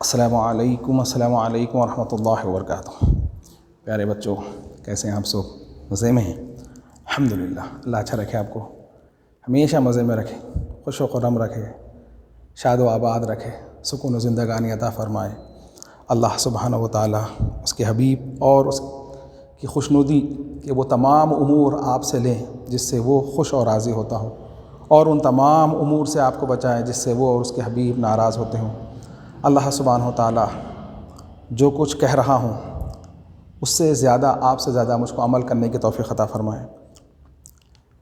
अस्सलामु अलैकुम वरहमतुल्लाहि वबरकातुहू। प्यारे बच्चों, कैसे हैं आप सब? मज़े में हैं? अल्हम्दुलिल्लाह। अल्लाह अच्छा रखे, आपको हमेशा मज़े में रखे, खुश व खुर्रम रखे, शाद व आबाद रखे, सुकून ज़िंदगानी अता फ़रमाए। अल्लाह सुब्हानहू व तआला उसके हबीब और उसकी खुशनुदी कि वो तमाम उमूर आपसे लें जिससे वो खुश और राज़ी होता हो, और उन तमाम उमूर से आपको बचाएँ जिससे वो और उसके हबीब नाराज़ होते हों। अल्लाह सुब्हानहू व तआला जो कुछ कह रहा हूँ उससे ज़्यादा, आपसे ज़्यादा मुझको अमल करने की तौफ़ीक़ अता फ़रमाए।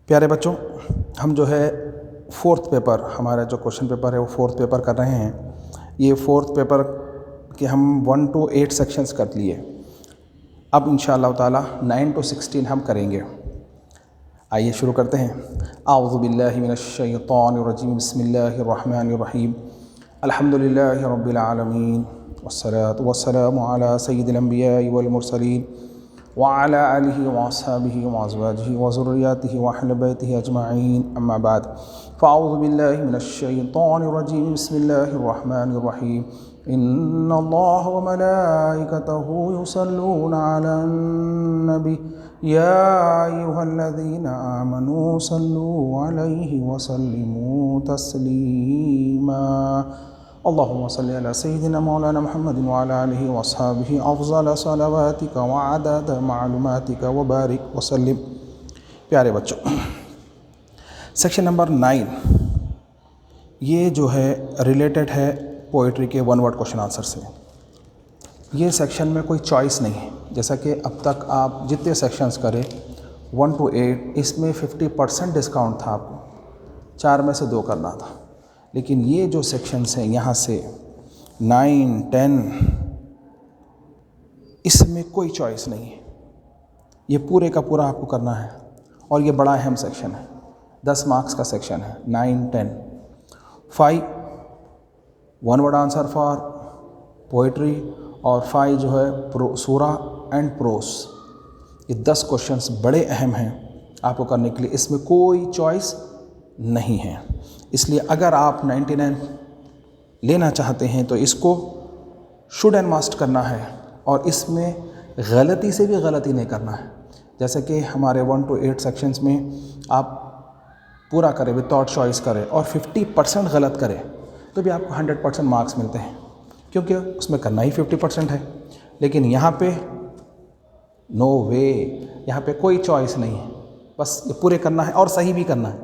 प्यारे बच्चों, हम जो है फोर्थ पेपर, हमारा जो क्वेश्चन पेपर है वो फोर्थ पेपर कर रहे हैं। ये फोर्थ पेपर के हम 1 to 8 सेक्शंस कर लिए। अब इंशाअल्लाह ताला 9 to 16 हम करेंगे। आइए शुरू करते हैं। आऊज़ु बिल्लाहि मिनश शैतानिर रजीम, बिस्मिल्लाहिर रहमानिर रहीम, अल्हम्दुलिल्लाहि रब्बिल आलमीन, वस्सलातु वस्सलामु अला सय्यिदिल अंबियाइ वल मुरसलीन व अला आलिहि व अस्हाबिहि व अज़वाजिहि व ज़ुर्रिय्यतिहि व अहलि बैतिहि अजमईन, अम्मा बाद। फ़अऊज़ु बिल्लाहि मिनश शैतानिर रजीम, बिस्मिल्लाहिर रहमानिर रहीम, इन्नल्लाह व मलाइकतहु युसल्लूना अलन नबी या अय्युहल्लज़ीना आमनू सल्लू अलैहि व सल्लिमू तस्लीमा। अल्लाहुम्मा सल्लि अला सय्यिदिना मौलाना मुहम्मदिन व अला आलिहि व अस्हाबिहि अफ़ज़ल सलावातिका व अदद मालूमातिका व बारिक व सल्लिम। प्यारे बच्चों, सेक्शन नंबर 9 ये जो है रिलेटेड है पोइट्री के 1 वर्ड क्वेश्चन आंसर से। ये सेक्शन में कोई चॉइस नहीं है। जैसा कि अब तक आप जितने सेक्शंस करें 1 to 8, इसमें 50% डिस्काउंट था, आपको 4 में से 2 करना था। लेकिन ये जो सेक्शंस हैं यहाँ से 9, 10, इसमें कोई चॉइस नहीं है। ये पूरे का पूरा आपको करना है, और ये बड़ा अहम सेक्शन है। 10 मार्क्स का सेक्शन है। 9, 10, 5 1 वर्ड आंसर फॉर पोइट्री, और 5 जो है सूरा एंड प्रोस। ये 10 क्वेश्चंस बड़े अहम हैं आपको करने के लिए, इसमें कोई चॉइस नहीं है। इसलिए अगर आप 99 लेना चाहते हैं तो इसको शुड एंड मस्ट करना है, और इसमें गलती से भी गलती नहीं करना है। जैसे कि हमारे 1 to 8 सेक्शंस में आप पूरा करें, विदाउट चॉइस करें, और 50% गलत करें तो भी आपको 100% मार्क्स मिलते हैं, क्योंकि उसमें करना ही 50% है। लेकिन यहाँ पे नो वे, यहाँ पे कोई चॉइस नहीं है। बस ये पूरे करना है और सही भी करना है,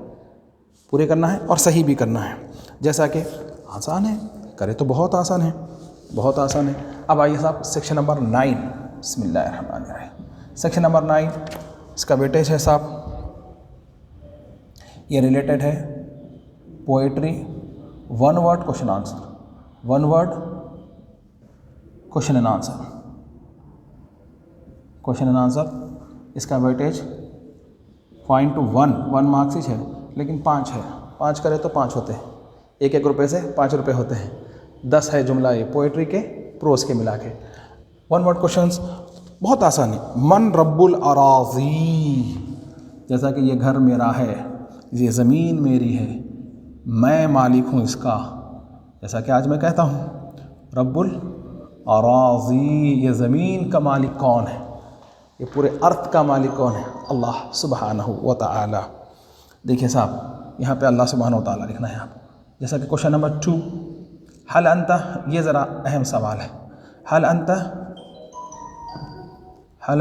पूरे करना है और सही भी करना है। जैसा कि आसान है, करे तो बहुत आसान है, बहुत आसान है। अब आइए साहब सेक्शन नंबर 9, बिस्मिल्लाहिर्रहमानिर्रहीम। सेक्शन नंबर 9, इसका वेटेज है साहब, ये रिलेटेड है poetry 1 word question answer, 1 word question and answer, question and answer. इसका वेटेज 0.1 मार्क्स ही है, लेकिन 5 है। 5 करे तो 5 होते हैं, 1-1 रुपये से 5 रुपये होते हैं। 10 है जुमला ये पोइट्री के प्रोस के मिला के। 1 वर्ड क्वेश्चंस बहुत आसान है। मन रब्बुल अराज़ी, जैसा कि ये घर मेरा है, ये ज़मीन मेरी है, मैं मालिक हूँ इसका। जैसा कि आज मैं कहता हूँ रब्बुल अराज़ी, ये ज़मीन का मालिक कौन है, ये पूरे अर्थ का मालिक कौन है? अल्लाह सुब्हानहू व तआला। देखिए साहब, यहाँ पे अल्लाह सुब्हानहू व तआला लिखना है आपको। जैसा कि क्वेश्चन नंबर 2, हल अंता, ये ज़रा अहम सवाल है। हल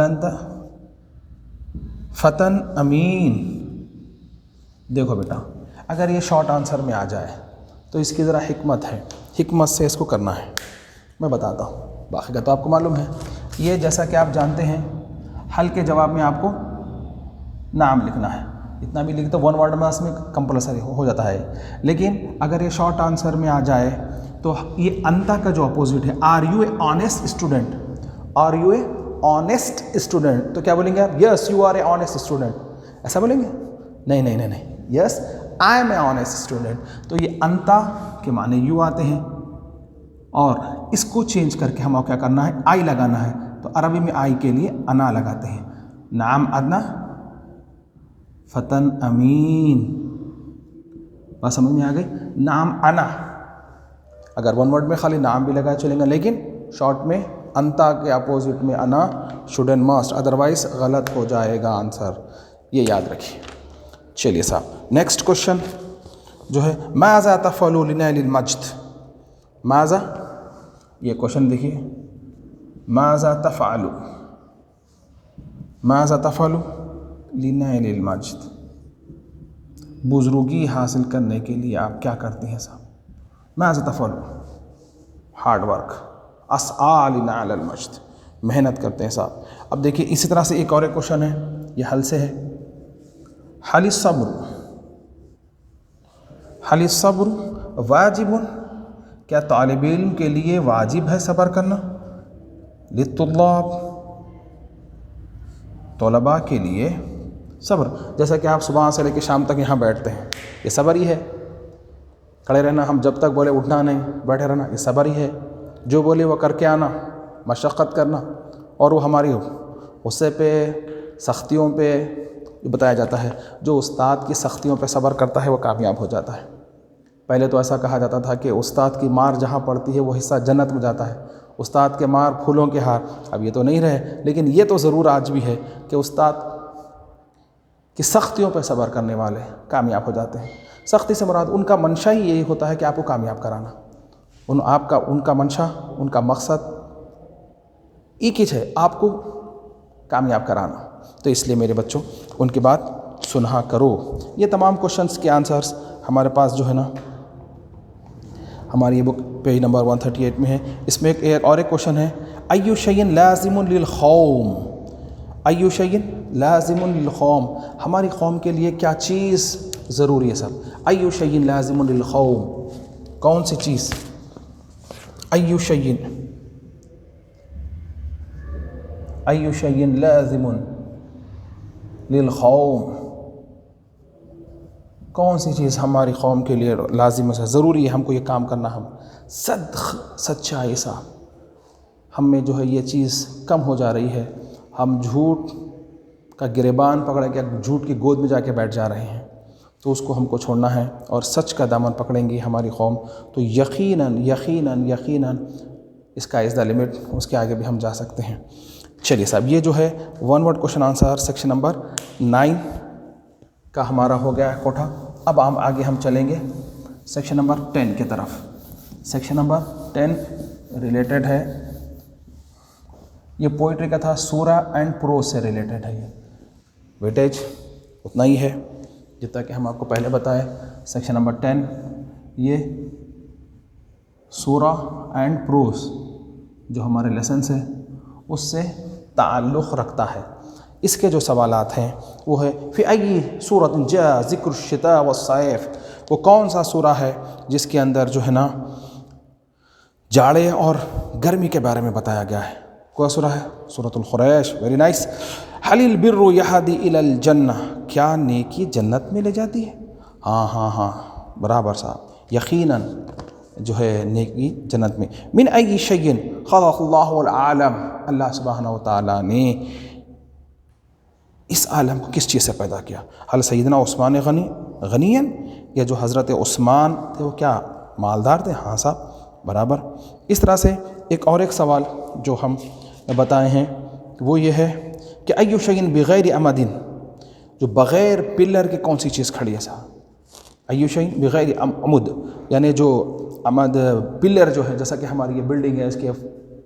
अंता फ़तन अमीन। देखो बेटा, अगर ये शॉर्ट आंसर में आ जाए तो इसकी ज़रा हिकमत है, हिकमत से इसको करना है। मैं बताता हूँ, बाकी का तो आपको मालूम है। ये जैसा कि आप जानते हैं, हल के जवाब में आपको नाम लिखना है। इतना भी लिख तो 1 वर्ड में इसमें कंपलसरी हो जाता है। लेकिन अगर ये शॉर्ट आंसर में आ जाए तो ये अंता का जो अपोजिट है, are you a honest student, are you a honest student, तो क्या बोलेंगे आप? Yes you are a honest student, ऐसा बोलेंगे? नहीं नहीं नहीं नहीं, yes I am a honest student. तो ये अंता के माने यू आते हैं, और इसको चेंज करके हमें क्या करना है? आई लगाना है। तो अरबी में आई के लिए अना लगाते हैं। नाम अदना फ़तन अमीन, बात समझ में आ गई? नाम अना, अगर वन वर्ड में खाली नाम भी लगाए चलेंगे, लेकिन शॉर्ट में अंता के अपोजिट में अना शुड एंड मस्ट, अदरवाइज गलत हो जाएगा आंसर, ये याद रखिए। चलिए साहब, नेक्स्ट क्वेश्चन जो है माज़ा तफ़अलु लिनैलिल मज्द। माज़ा, ये क्वेश्चन देखिए, माज़ा तफ़अलु, माज़ा तफ़अलु लिनैलिल मज्द, बुज़ुर्गी हासिल करने के लिए आप क्या करते हैं साहब? माज़ा तफ़अलु, हार्ड वर्क, अस्आ लिनैलिल मज्द, मेहनत करते हैं साहब। अब देखिए इसी तरह से एक और क्वेश्चन है, ये हल से है, हल सब्र, हल सब्र वाजिबुन, क्या तालिब इल्म के लिए वाजिब है सब्र करना? लित्तुल्लाब, तलबा के लिए सब्र, जैसा कि आप सुबह से लेकर शाम तक यहाँ बैठते हैं, ये सब्र ही है। खड़े रहना, हम जब तक बोले उठना नहीं, बैठे रहना, ये सब्र ही है। जो बोले वो करके आना, मशक्क़त करना, और वो हमारी गुस्से पे, सख्तियों पे बताया जाता है, जो उस्ताद की सख्तियों पे सब्र करता है वो कामयाब हो जाता है। पहले तो ऐसा कहा जाता था कि उस्ताद की मार जहाँ पड़ती है वो हिस्सा जन्नत में जाता है, उस्ताद के मार फूलों के हार। अब ये तो नहीं रहे, लेकिन ये तो ज़रूर आज भी है कि उस्ताद की सख्तियों पर सब्र करने वाले कामयाब हो जाते हैं। सख्ती से मुराद उनका मंशा ही यही होता है कि आपको कामयाब कराना, उनका मंशा, उनका मकसद एक ही है, आपको कामयाब कराना। तो इसलिए मेरे बच्चों उनकी बात सुना करो। ये तमाम क्वेश्चंस के आंसर्स हमारे पास जो है ना हमारी ये बुक पेज नंबर 138 में है। इसमें एक और एक क्वेश्चन है, अय्यु शैइन लाज़िमुन लिल क़ौम, अय्यु शैइन लाज़िमुन लिल क़ौम, हमारी कौम के लिए क्या चीज़ ज़रूरी है सब? अय्यु शैइन लाज़िमुन लिल क़ौम, कौन सी चीज़? अय्यु शैइन, अय्यु शैइन लाज़िमुन लिल क़ौम, कौन सी चीज़ हमारी कौम के लिए लाजिम है, ज़रूरी है हमको ये काम करना? हम सच्चाई साहब, हम में जो है ये चीज़ कम हो जा रही है, हम झूठ का गिरेबान पकड़ के झूठ की गोद में जाके बैठ जा रहे हैं, तो उसको हमको छोड़ना है और सच का दामन पकड़ेंगी हमारी कौम तो यकीनन यकीनन यकीनन इसका इज़ द लिमिट, उसके आगे भी हम जा सकते हैं। चलिए साहब, ये जो है one word question answer section number 9 का हमारा हो गया है कोठा। अब आगे हम चलेंगे सेक्शन नंबर 10 की तरफ। सेक्शन नंबर 10 रिलेटेड है, ये पोइट्री का था, सूरा एंड प्रोज से रिलेटेड है। ये वेटेज उतना ही है जितना कि हम आपको पहले बताए। सेक्शन नंबर 10 ये सूरा एंड प्रोज जो हमारे लेसन है उससे ताल्लुक़ रखता है। इसके जो सवालात हैं वो है फ़ी अय्यि सूरतिन जा ज़िक्र शिता व सैफ़, वो कौन सा सूरा है जिसके अंदर जो है ना जाड़े और गर्मी के बारे में बताया गया है। कौन सूरा है? सूरतुल क़ुरैश। Very nice. हलिल बिर्रु यहदी इलल जन्ना, क्या नेकी जन्नत में ले जाती है? हाँ बराबर साहब, यकीनन जो है नेकी जन्नत में। मिन अय्यि शैइन ख़लक़ल्लाहुल आलम, अल्लाह सुब्हानहु व तआला ने इस आलम को किस चीज़ से पैदा किया? हल सैयदना उस्मान गनियन, या जो हज़रत उस्मान थे वो क्या मालदार थे? हाँ साहब, बराबर। इस तरह से एक सवाल जो हम बताए हैं वो ये है कि अय्यु शैइन बिगैर अमदिन, जो बग़ैर पिलर के कौन सी चीज़ खड़ी है साहब? अय्यु शैइन बिगैर अमुद, यानी जो अमद पिलर जो है, जैसा कि हमारी ये बिल्डिंग है इसके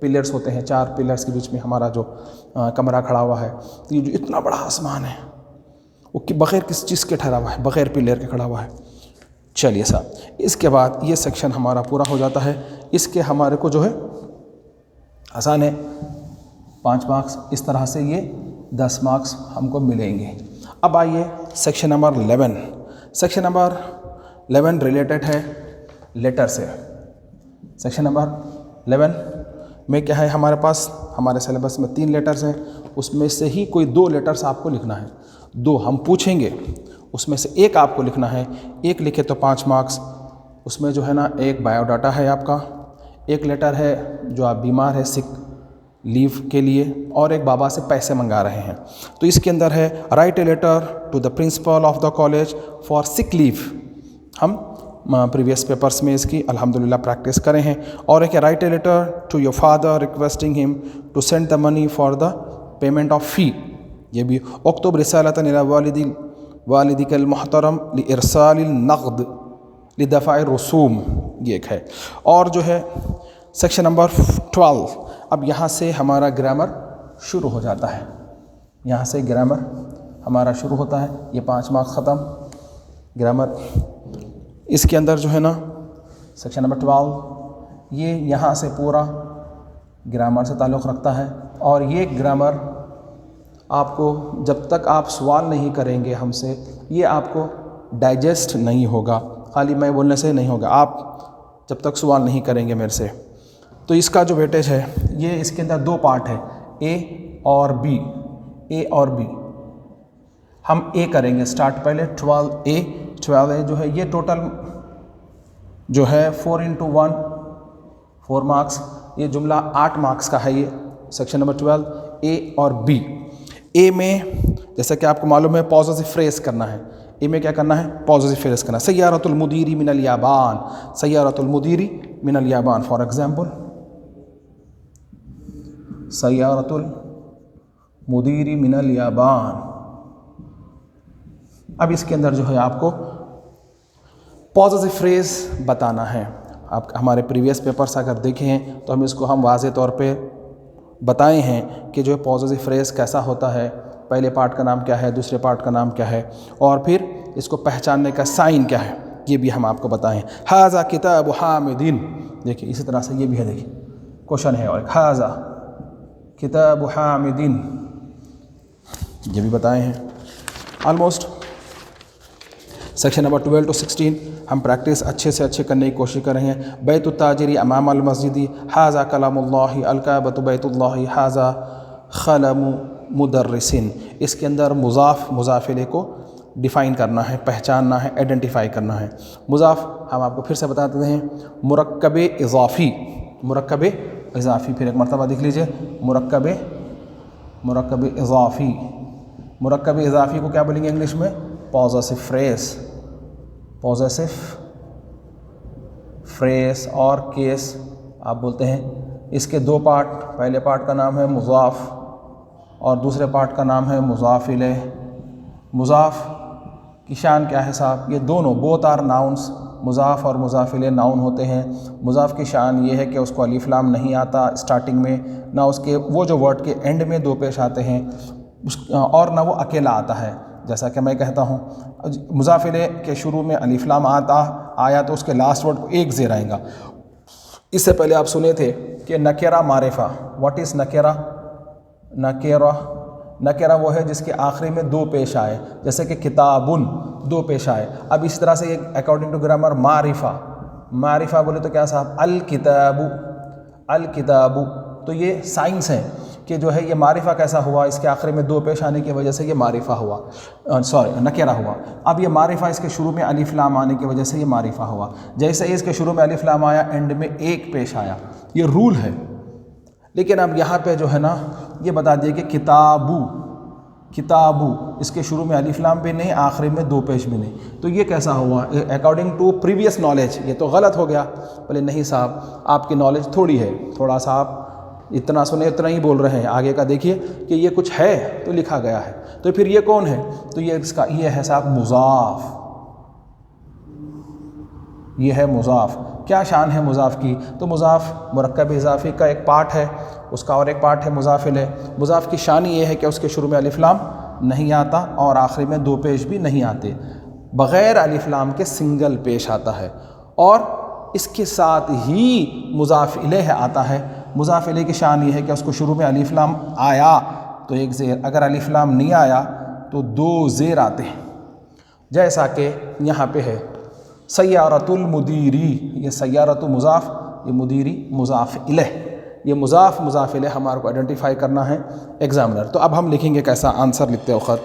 पिलर्स होते हैं, 4 पिलर्स के बीच में हमारा जो कमरा खड़ा हुआ है, तो ये जो इतना बड़ा आसमान है वो कि बग़ैर किस चीज़ के ठहरा हुआ है? बग़ैर पिलर के खड़ा हुआ है। चलिए साहब, इसके बाद ये सेक्शन हमारा पूरा हो जाता है। इसके हमारे को जो है आसान है, 5 मार्क्स, इस तरह से ये 10 मार्क्स हमको मिलेंगे। अब आइए section number 11। Section number 11 related है लेटर से। सेक्शन नंबर 11 में क्या है हमारे पास? हमारे सिलेबस में 3 लेटर्स हैं, उसमें से ही कोई 2 लेटर्स आपको लिखना है। 2 हम पूछेंगे, उसमें से एक आपको लिखना है। एक लिखे तो 5 मार्क्स। उसमें जो है ना एक बायोडाटा है आपका, एक लेटर है जो आप बीमार है सिक लीव के लिए, और एक बाबा से पैसे मंगा रहे हैं। तो इसके अंदर है write a letter to the principal of the college for sick leave. हम प्रीवियस पेपर्स में इसकी अल्हम्दुलिल्लाह प्रैक्टिस करें हैं। और एक write a letter to your father requesting him to send the money for the payment of fee, ये भी उक्तुब रिसालतन इला वालिदिकल मुहतरम लिइरसालिल नक़द लिदफ़ाइ रसूम, ये एक है। और जो है सेक्शन नंबर 12, अब यहाँ से हमारा ग्रामर शुरू हो जाता है, यहाँ से ग्रामर हमारा शुरू होता है। ये 5 मार्क्स ख़त्म ग्रामर। इसके अंदर जो है ना सेक्शन नंबर 12 ये यहाँ से पूरा ग्रामर से ताल्लुक़ रखता है। और ये ग्रामर आपको जब तक आप सवाल नहीं करेंगे हमसे, ये आपको डाइजेस्ट नहीं होगा, खाली मैं बोलने से नहीं होगा, आप जब तक सवाल नहीं करेंगे मेरे से। तो इसका जो वेटेज है ये इसके अंदर 2 पार्ट है, ए और बी। ए और बी हम ए करेंगे स्टार्ट पहले। 12A जो है ये टोटल जो है 4 × 1 4 मार्क्स, ये जुमला 8 मार्क्स का है। ये सेक्शन नंबर 12 ए और बी। ए में जैसा कि आपको मालूम है पॉजिटिव फ्रेज करना है। ए में क्या करना है? पॉजिटिव फ्रेज करना है। सय्यारतुल मुदीरी मिनल याबान, सय्यारतुल मुदीरी मिनल याबान। फॉर एग्जाम्पल सय्यारतुल मुदीरी मिनल याबान। अब इसके अंदर जो है आपको पॉजिटिव फ्रेज बताना है। आप हमारे प्रीवियस पेपर्स अगर देखें हैं तो हम इसको वाज़े तौर पे बताए हैं कि जो है पॉजिटिव फ्रेज कैसा होता है, पहले पार्ट का नाम क्या है, दूसरे पार्ट का नाम क्या है, और फिर इसको पहचानने का साइन क्या है, ये भी हम आपको बताएं। हाज़ा किताब हामिदीन, देखिए इसी तरह से ये भी है, देखिए क्वेश्चन है। और हाज़ा किताब हामिदीन, ये भी बताए हैं। ऑलमोस्ट सेक्शन नंबर 12 to 16 हम प्रैक्टिस अच्छे से अच्छे करने की कोशिश कर रहे हैं। बैतुत ताजिरी अमाम अल मस्जिदी, हाज़ा कलामुल्लाहि, अलकाबतु बैतुल्लाहि, हाज़ा खलमु मुदर्रिसिन। इसके अंदर मुज़ाफ़ मुज़ाफ़िले को डिफ़ाइन करना है, पहचानना है, आइडेंटिफाई करना है। मुज़ाफ़ हम आपको फिर से बताते हैं, मुरक्कबे इज़ाफ़ी, मुरक्कबे इज़ाफ़ी, फिर एक मरतबा देख लीजिए, मुरक्कबे इज़ाफ़ी। मुरक्कबे इज़ाफ़ी को क्या बोलेंगे इंग्लिश में? पॉजेसिव फ्रेज, पॉजेसिव फ्रेज और केस आप बोलते हैं। इसके 2 पार्ट, पहले पार्ट का नाम है मुज़ाफ़ और दूसरे पार्ट का नाम है मुज़ाफ़ इलैह। मुज़ाफ़ की शान क्या है साहब? ये दोनों बोथ आर नाउन्स, मुज़ाफ़ और मुज़ाफ़ इलैह नाउन होते हैं। मुज़ाफ़ की शान ये है कि उसको अलिफ लाम नहीं आता स्टार्टिंग में, ना उसके वो जो वर्ड के एंड में 2 पेश आते हैं, और ना वो अकेला आता है। जैसा कि मैं कहता हूँ मुज़ाफ़ इलैह के शुरू में अलिफ लाम आया तो उसके लास्ट वर्ड को एक ज़ेर आएगा। इससे पहले आप सुने थे कि नकेरा मारिफा। What is नकेरा? नकेरा वो है जिसके आखिरी में 2 पेश आए, जैसे कि किताबुन 2 पेश आए। अब इस तरह से अकॉर्डिंग टू ग्रामर मारिफा बोले तो क्या साहब? अल किताबु। तो ये साइंस है कि जो है ये मारिफा कैसा हुआ, इसके आखिरी में 2 पेश आने की वजह से ये मारिफा हुआ, नकेरा हुआ। अब ये मारिफा इसके शुरू में अलिफ लाम आने की वजह से ये मारिफा हुआ। जैसे ही इसके शुरू में अलिफ लाम आया, एंड में 1 पेश आया, ये रूल है। लेकिन अब यहाँ पे जो है ना ये बता दिए कि किताबू इसके शुरू में अलिफ लाम भी नहीं, आखिरी में 2 पेश भी नहीं। तो ये कैसा हुआ? अकॉर्डिंग टू प्रीवियस नॉलेज ये तो गलत हो गया। बोले नहीं साहब, आपकी नॉलेज थोड़ी है, थोड़ा सा आप इतना सुने उतना ही बोल रहे हैं, आगे का देखिए कि ये कुछ है तो लिखा गया है। तो फिर ये कौन है? तो ये है साहब मुज़ाफ़, ये है मुज़ाफ़। क्या शान है मुज़ाफ़ की? तो मुज़ाफ़ मुरक्कब इज़ाफ़ी का एक पार्ट है, उसका और एक पार्ट है मुज़ाफ़ इलैह। मुज़ाफ़ की शान ये है कि उसके शुरू में अलिफ लाम नहीं आता और आखिरी में 2 पेश भी नहीं आते, बग़ैर अलिफ लाम के सिंगल पेश आता है। और इसके साथ ही मुज़ाफ़ इलैह आता है। मुज़ाफ़ इलैह की शान ये है कि उसको शुरू में अलिफ लाम आया तो 1 ज़ेर, अगर अलिफ लाम नहीं आया तो 2 ज़ेर आते हैं। जैसा कि यहाँ पे है सय्यारतुल मुदीरी, ये सय्यारतु मुज़ाफ़, ये मुदीरी मुज़ाफ़ इलैह। ये मुज़ाफ़ मुज़ाफ़ इलैह हमारे को आइडेंटिफाई करना है एग्ज़ामिनर। तो अब हम लिखेंगे कैसा आंसर लिखते वक्त,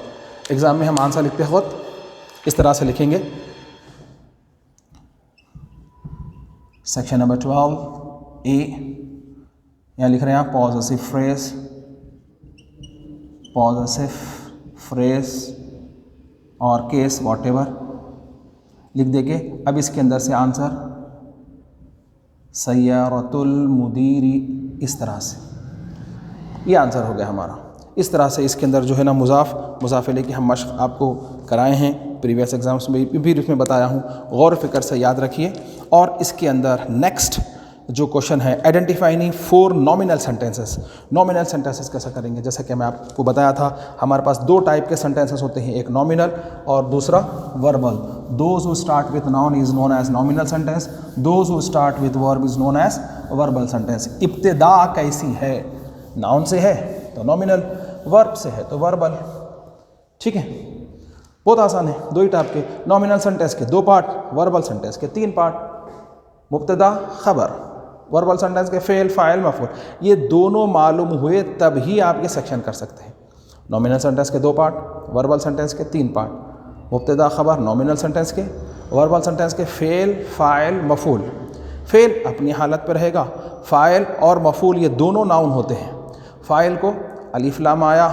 एग्ज़ाम में हम आंसर लिखते वक्त इस तरह से लिखेंगे। सेक्शन नंबर 12A, यहाँ लिख रहे हैं आप पॉजेसिव फ्रेज और केस वॉटेवर। लिख देंगे। अब इसके अंदर से आंसर सय्यारतुल मुदीरी, इस तरह से ये आंसर हो गया हमारा। इस तरह से इसके अंदर जो है ना मुज़ाफ़ इलैह की हम मश्क आपको कराए हैं, प्रीवियस एग्ज़ाम्स में भी इसमें बताया हूँ, गौर फ़िक्र से याद रखिए। और इसके अंदर नेक्स्ट जो क्वेश्चन है, identifying 4 nominal sentences. Nominal sentences कैसा करेंगे, जैसा कि मैं आपको बताया था हमारे पास 2 टाइप के सेंटेंसेस होते हैं, एक नॉमिनल और दूसरा verbal. Those who start with noun is known as nominal sentence, those who start with verb is known as verbal sentence. इब्तिदा कैसी है, नाउन से है तो नॉमिनल, वर्ब से है तो वर्बल। ठीक है, बहुत आसान है। 2 ही टाइप के, नॉमिनल सेंटेंस के 2 पार्ट, वर्बल सेंटेंस के 3 पार्ट। मुब्तदा खबर, वर्बल सेंटेंस के फ़ेल फ़ाइल मफ़ूल, ये दोनों मालूम हुए तब ही आप ये सेक्शन कर सकते हैं। नॉमिनल सेंटेंस के 2 पार्ट, वर्बल सेंटेंस के 3 पार्ट। मुब्तदा खबर नॉमिनल सेंटेंस के, वर्बल सेंटेंस के फ़ेल फ़ाइल मफ़ूल। फ़ेल अपनी हालत पर रहेगा, फ़ाइल और मफ़ूल ये दोनों नाउन होते हैं। फ़ाइल को अलिफ लाम आया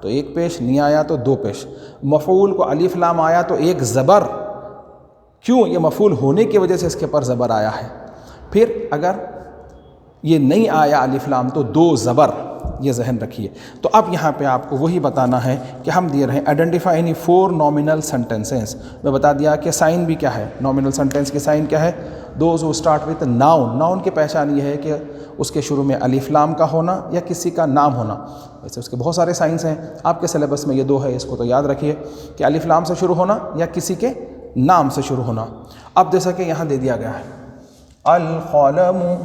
तो 1 पेश, नहीं आया तो 2 पेश। मफ़ूल को अलिफ लाम आया तो 1 ज़बर, क्यों, ये मफ़ूल होने की वजह से इसके ऊपर ज़बर आया है। फिर अगर ये नहीं आया अलिफ लाम तो 2 ज़बर, ये जहन रखिए। तो अब यहाँ पे आपको वही बताना है कि हम दिए रहे आइडेंटिफाई एनी 4 नॉमिनल सेंटेंसेस। मैं बता दिया कि साइन भी क्या है, नॉमिनल सेंटेंस की साइन क्या है, those who start with noun. Noun की पहचान ये है कि उसके शुरू में अलिफ लाम का होना या किसी का नाम होना। वैसे उसके बहुत सारे साइंस हैं, आपके सिलेबस में ये 2 है, इसको तो याद रखिए कि अलिफ लाम से शुरू होना या किसी के नाम से शुरू होना। अब जैसा कि यहाँ दे दिया गया है, अल क़लमु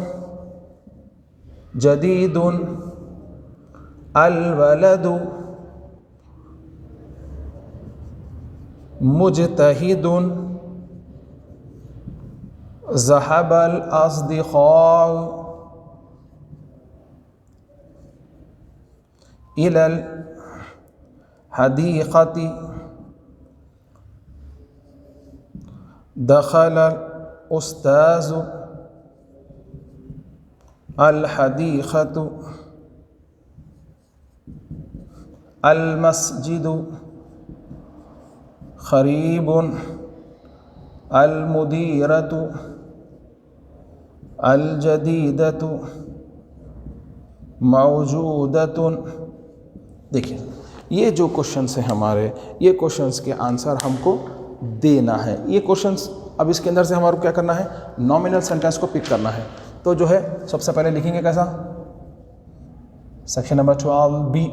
जदीदुन, अल वलदु मुजतहिदुन, ज़हबल अस्दिक़ाउ इलल हदीक़ति, दख़लल उस्ताज़ु अल हदीक़तु, अल मस्जिदु क़रीबुन, अल मुदीरतु, अल जदीदतु मौजूदतुन। देखिए ये जो क्वेश्चंस हैं हमारे, ये क्वेश्चंस के आंसर हमको देना है। ये क्वेश्चंस अब इसके अंदर से हमारे को क्या करना है, नॉमिनल सेंटेंस को पिक करना है। तो जो है सबसे पहले लिखेंगे कैसा, section number 12B,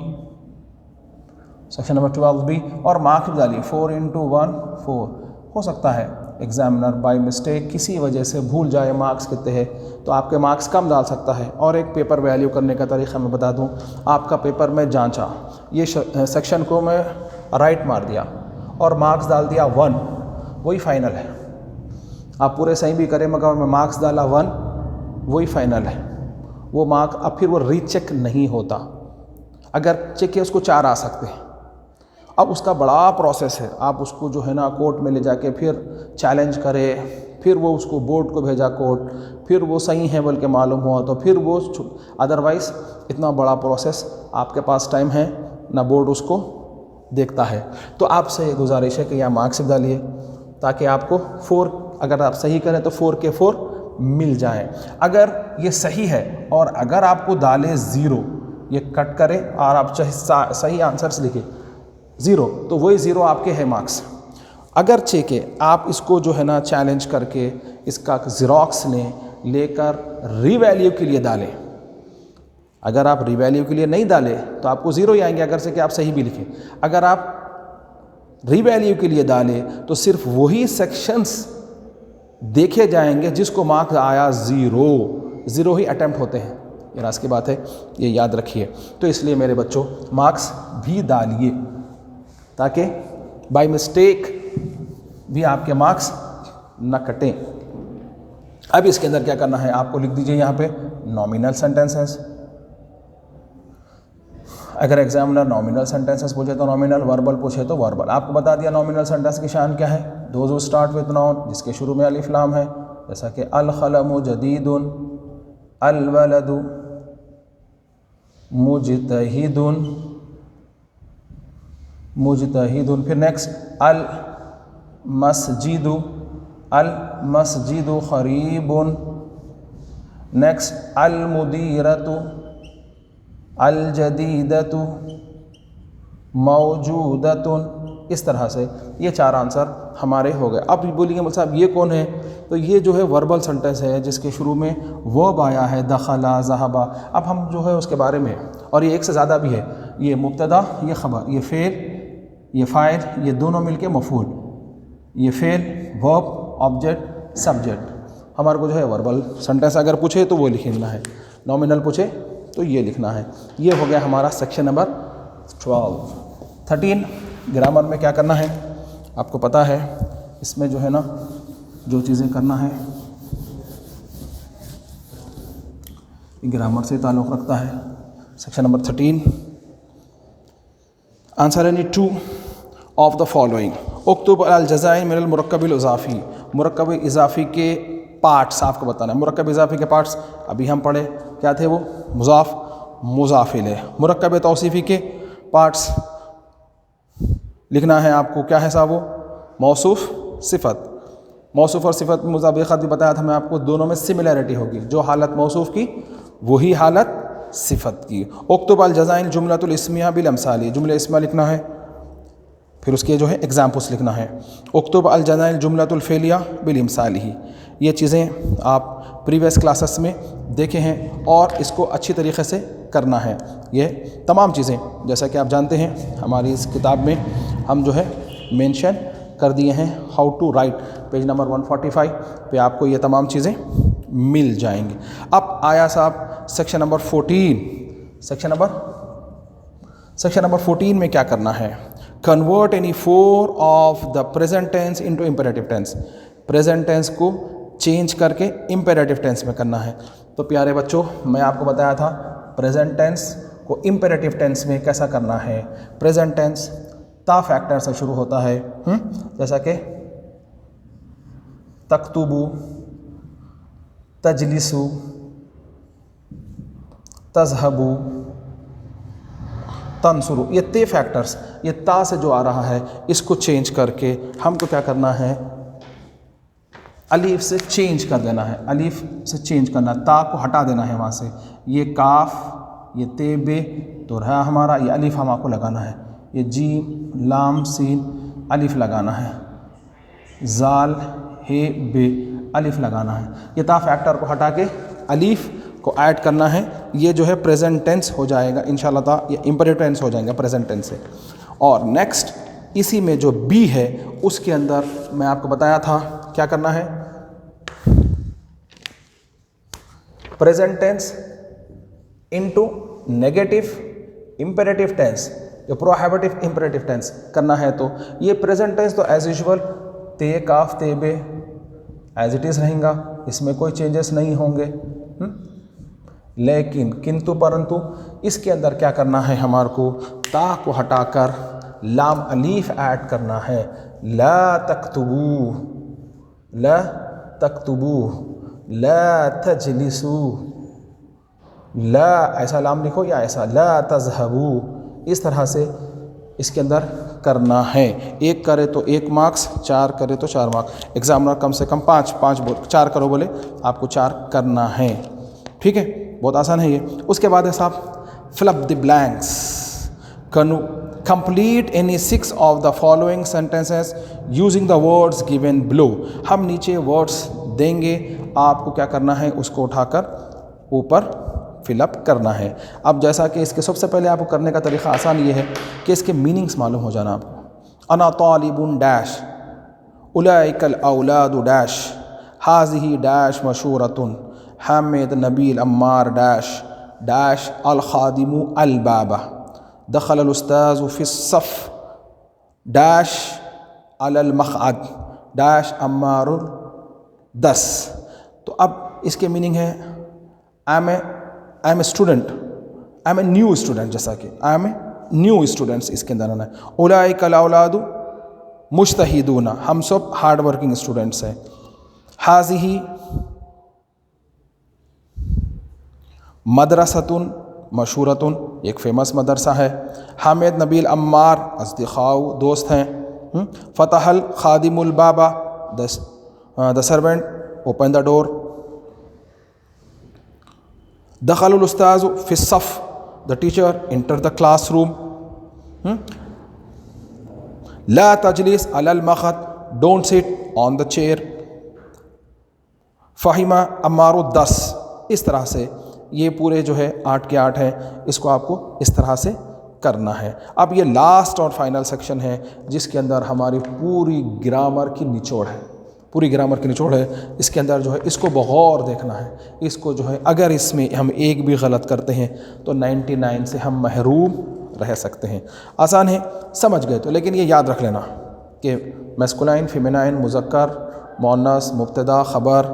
section number 12B, और मार्क्स भी डालिए 4 × 1 4। हो सकता है एग्जामिनर बाय मिस्टेक किसी वजह से भूल जाए मार्क्स कितने हैं, तो आपके मार्क्स कम डाल सकता है। और एक पेपर वैल्यू करने का तरीक़ा मैं बता दूं, आपका पेपर में जांचा, ये सेक्शन को मैं राइट मार दिया और मार्क्स डाल दिया 1, वही फाइनल है। आप पूरे सही भी करें मगर मैं मार्क्स डाला 1, वही फाइनल है। वो मार्क अब फिर वो रीचेक नहीं होता, अगर चेक किया उसको 4 आ सकते हैं। अब उसका बड़ा प्रोसेस है, आप उसको जो है ना कोर्ट में ले जाके फिर चैलेंज करें, फिर वो उसको बोर्ड को भेजा कोर्ट, फिर वो सही है बोल के मालूम हुआ तो फिर वो, अदरवाइज़ इतना बड़ा प्रोसेस, आपके पास टाइम है ना, बोर्ड उसको देखता है। तो आपसे गुजारिश है कि यहाँ मार्क्स डालिए ताकि आपको 4, अगर आप सही करें तो 4 के 4 मिल जाएं। अगर ये सही है और अगर आपको डाले 0, ये कट करें और आप चाहे सही आंसर्स लिखें 0, तो वही 0 आपके है मार्क्स। अगर चेके आप इसको जो है ना चैलेंज करके इसका ज़ेरॉक्स लेकर रीवैल्यू के लिए डालें, अगर आप रीवैल्यू के लिए नहीं डालें तो आपको 0 ही आएंगे, अगर से कि आप सही भी लिखें। अगर आप रीवैल्यू के लिए डालें तो सिर्फ वही सेक्शंस देखे जाएंगे जिसको मार्क्स आया 0 ही अटैम्प्ट होते हैं। ये राज की बात है, ये याद रखिए। तो इसलिए मेरे बच्चों मार्क्स भी डालिए ताकि बाय मिस्टेक भी आपके मार्क्स न कटें। अब इसके अंदर क्या करना है, आपको लिख दीजिए यहाँ पे नॉमिनल सेंटेंसेस। अगर एग्जामिनर नॉमिनल सेंटेंसेस पूछे तो नॉमिनल, वर्बल पूछे तो वर्बल। आपको बता दिया नॉमिनल सेंटेंस की शान क्या है, those who start with noun, जिसके शुरू में अलिफ लाम है, जैसा कि अल क़लमु जदीदुन, अल वलदु मुजतहिदुन, फिर नेक्स्ट अल मस्जिदु अल मस्जिदु क़रीबुन। नेक्स्ट अल मुदीरतु, अल जदीदतु, मौजूदतुन। इस तरह से ये 4 आंसर हमारे हो गए। अब बोलिए मौलवी साहब ये कौन है? तो ये जो है वर्बल सेंटेंस है जिसके शुरू में वर्ब आया है, दखला, ज़हबा। अब हम जो है उसके बारे में, और ये एक से ज़्यादा भी है, ये मुब्तदा, ये ख़बर, ये फ़ेल, ये फ़ाइल, ये दोनों मिलके मफ़ूल, ये फ़ेल, वर्ब, ऑब्जेक्ट, सब्जेक्ट। हमारे को जो है वर्बल सेंटेंस अगर पूछे तो वो लिखना है, नॉमिनल पूछे तो ये लिखना है। ये हो गया हमारा सेक्शन नंबर 12। 13 ग्रामर में क्या करना है आपको पता है। इसमें जो है ना जो चीज़ें करना है ग्रामर से ताल्लुक़ रखता है। Section number 13, answer any 2 of the following. उक्तुब अल जज़ाइन मिनल मुरक्कबिल इज़ाफ़ी। मुरक्कब इज़ाफ़ी के पार्ट्स आपको बताना है। मुरक्कब इज़ाफ़ी के पार्ट्स अभी हम पढ़े, क्या थे वो? मुज़ाफ़, मुज़ाफ़ इलैह। मुरक्कब तौसीफ़ी के पार्ट्स लिखना है आपको, क्या है साहब वो? मौसूफ़, सिफ़त। मौसूफ़ और सिफ़त में मुताबिक़त भी बताया था मैं आपको, दोनों में सिमिलैरिटी होगी। जो हालत मौसूफ़ की वही हालत सिफ़त की। उक्तुब अल जज़ाइन जुमलतुल इस्मिया बिल अमसाली। जुमला इस्मिया लिखना है, फिर उसके जो है एग्जाम्पल्स लिखना है। उक्तुब अल जज़ाइन जुमलतुल फ़ेलिया बिल इमसालिही। ये चीज़ें आप प्रीवियस क्लासेस में देखे हैं और इसको अच्छी तरीक़े से करना है। ये तमाम चीज़ें जैसा कि आप जानते हैं हमारी इस किताब में हम जो है मेंशन कर दिए हैं। How to write, page number 145 पे आपको ये तमाम चीज़ें मिल जाएंगी। अब आया साहब सेक्शन नंबर 14। सेक्शन नंबर 14 में क्या करना है? Convert any 4 of the present tense into imperative tense. Present tense को चेंज करके इम्पेरेटिव टेंस में करना है। तो प्यारे बच्चों, मैं आपको बताया था प्रेजेंट टेंस को इम्पेरेटिव टेंस में कैसा करना है। प्रेजेंट टेंस ता फैक्टर से शुरू होता है, जैसा कि तक्तुबु, तजलिसु, तज़हबु, तंसुरु। ये ते फैक्टर्स, ये ता से जो आ रहा है इसको चेंज करके हमको क्या करना है? अलीफ से चेंज कर देना है। अलीफ से चेंज करना, ता को हटा देना है वहाँ से। ये काफ, ये ते बे तो रहा हमारा, ये अलीफ हम आपको लगाना है। ये जीम, लाम, सीन अलीफ लगाना है। जाल, हे, बे अलीफ लगाना है। ये ता फैक्टर को हटा के अलीफ को ऐड करना है। ये जो है प्रेजेंट टेंस हो जाएगा इंशाल्लाह ता, ये इम्पेरेटिव टेंस हो जाएगा प्रेजेंट टेंस से। और नेक्स्ट इसी में जो बी है उसके अंदर मैं आपको बताया था क्या करना है? Present tense into negative imperative tense, जो प्रोहिबिटिव इम्पेरेटिव टेंस करना है। तो ये प्रेजेंट टेंस तो एज यूजुअल ते, काफ, ते, बे एज इट इज़ रहेगा, इसमें कोई चेंजेस नहीं होंगे। लेकिन किंतु परंतु इसके अंदर क्या करना है? हमारे को ता को हटाकर लाम अलीफ ऐड करना है। ला तक्तुबू, ला तक्तुबू, ला तजलिसू, ला ऐसा लाम लिखो या ऐसा, ला तज़हबू। इस तरह से इसके अंदर करना है। 1 करे तो 1 मार्क्स, 4 करे तो 4 मार्क्स। एग्जामिनर कम से कम 4 करो बोले आपको 4 करना है। ठीक है, बहुत आसान है ये। उसके बाद है साहब fill up the blanks. Complete any 6 of the following sentences using the words given below. हम नीचे वर्ड्स देंगे, आपको क्या करना है? उसको उठाकर ऊपर फिलअप करना है। अब जैसा कि इसके सबसे पहले आपको करने का तरीक़ा आसान ये है कि इसके मीनिंग्स मालूम हो जाना आपको। अना तालिबुन डैश, उलाइकल औलादु डैश, हाज़िही डैश मशहूरतुन, हामिद नबील अम्मार डैश डैश, अल खादिमु अल बाबा, दखल उस्ताज़ु फ़िस्सफ़ डैश अलल मक़अद डैश अम्मारुल 10। तो अब इसके मीनिंग है I am a student, I am a new student, जैसा कि I am a new students इसके अंदर आना है। उलाइकल औलादु मुज्तहिदूना, हम सब हार्ड वर्किंग स्टूडेंट्स हैं। हाज़िही मदरसतुन मशहूरतुन, एक फ़ेमस मदरसा है। हामिद नबील अम्मार अस्दिक़ाउ, दोस्त हैं। फ़तहल खादिमुल बाबा, the servant open the door. दखलुल उस्ताज़ फि सफ़, the teacher enter the classroom. ला तजलिस अलल मखत, don't sit on the chair. फ़हिमा अम्मारु दस, इस तरह से ये पूरे जो है 8 के 8 हैं, इसको आपको इस तरह से करना है। अब ये लास्ट और फाइनल सेक्शन है जिसके अंदर हमारी पूरी ग्रामर की निचोड़ है, पूरी ग्रामर की निचोड़ है। इसके अंदर जो है इसको बगौर देखना है, इसको जो है अगर इसमें हम एक भी गलत करते हैं तो 99 से हम महरूम रह सकते हैं। आसान है, समझ गए तो। लेकिन ये याद रख लेना कि मैस्कुलाइन, फेमिनाइन, मुज़क्कर, मुअन्नस, मुब्तदा, ख़बर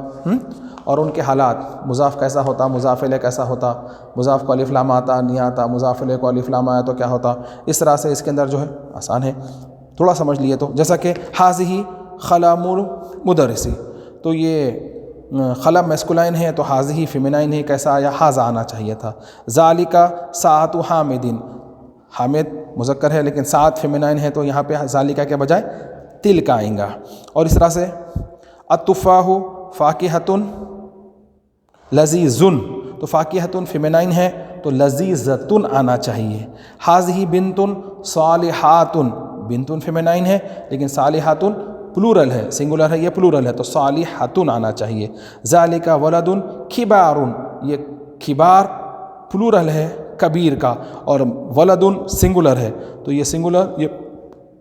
और उनके हालात। मुज़ाफ़ कैसा होता, मुज़ाफ़ इलैह कैसा होता, मुज़ाफ़ को अलिफ़ लाम आता नहीं आता, मुज़ाफ़ इलैह को अलिफ़ लाम आया तो क्या होता। इस तरह से इसके अंदर जो है आसान है, थोड़ा समझ लिए तो। जैसा कि हाज़िही ख़लामुल मुदर्रिसी, तो ये ख़लम मैस्कुलाइन है तो हाज़िही फेमिनाइन है, कैसा आया, हाज़ा आना चाहिए था। ज़ालिका साअतु हामिदिन, हामिद मुज़क्कर है लेकिन सात फेमिनाइन है तो यहाँ पे ज़ालिका के बजाय तिल्का आएगा। और इस तरह से अत्तुफ़ाहु फ़ाकिहतुन लज़ीज़ुन, तो फ़ाकिहतुन फेमिनाइन है तो लज़ीज़तुन आना चाहिए। हाज़िही बिन्तुन सालिहातुन, बिन्तुन फेमिनाइन है लेकिन सालिहातुन प्लूरल है, सिंगुलर है, ये प्लूरल है तो सालिहातुन आना चाहिए। ज़ालिका वलदुन खिबारुन, ये खिबार प्लूरल है कबीर का, और वलदुन सिंगुलर है तो ये सिंगुलर, ये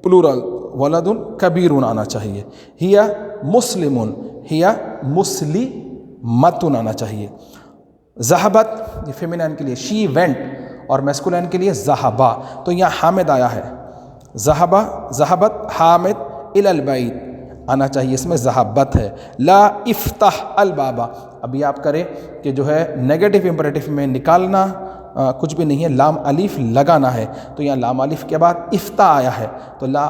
प्लूरल, वलदुन कबीरुन आना चाहिए। हिया मुस्लिमुन, हिया मुस्लिमतुन आना चाहिए। ज़हबत, ये फेमिनाइन के लिए शी वेंट और मैस्कुलाइन के लिए ज़हबा, तो यहाँ हामिद आया है, ज़हबा ज़हबत हामिद इलल बैत आना चाहिए, इसमें ज़हबत है। ला इफ्ताह अल बाबा, अभी आप करें कि जो है नेगेटिव इंपरेटिव में निकालना कुछ भी नहीं है, लाम अलिफ लगाना है, तो यहाँ लाम अलिफ के बाद इफ्ता आया है तो ला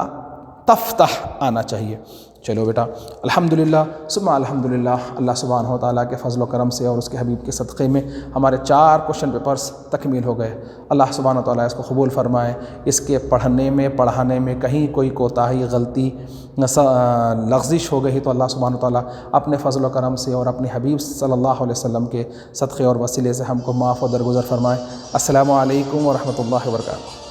तफ्ताह आना चाहिए। चलो बेटा, अल्हम्दुलिल्लाह सुम्मा अल्हम्दुलिल्लाह, अल्लाह सुब्हानहु व तआला के फज़ल व करम से और उसके हबीब के सदक़े में हमारे 4 क्वेश्चन पेपर्स तकमील हो गए। अल्लाह सुब्हानहु व तआला इसको कबूल फ़रमाए। इसके पढ़ने में पढ़ाने में कहीं कोई कोताही, गलती, लग़ज़िश हो गई तो अल्लाह सुब्हानहु व तआला अपने फज़ल व करम से और अपने हबीब सल्लल्लाहु अलैहि वसल्लम के सदक़े और वसीले से हमको माफ़ और दरगुज़र फ़रमाए। अस्सलामु अलैकुम व रहमतुल्लाहि व बरकातुहू।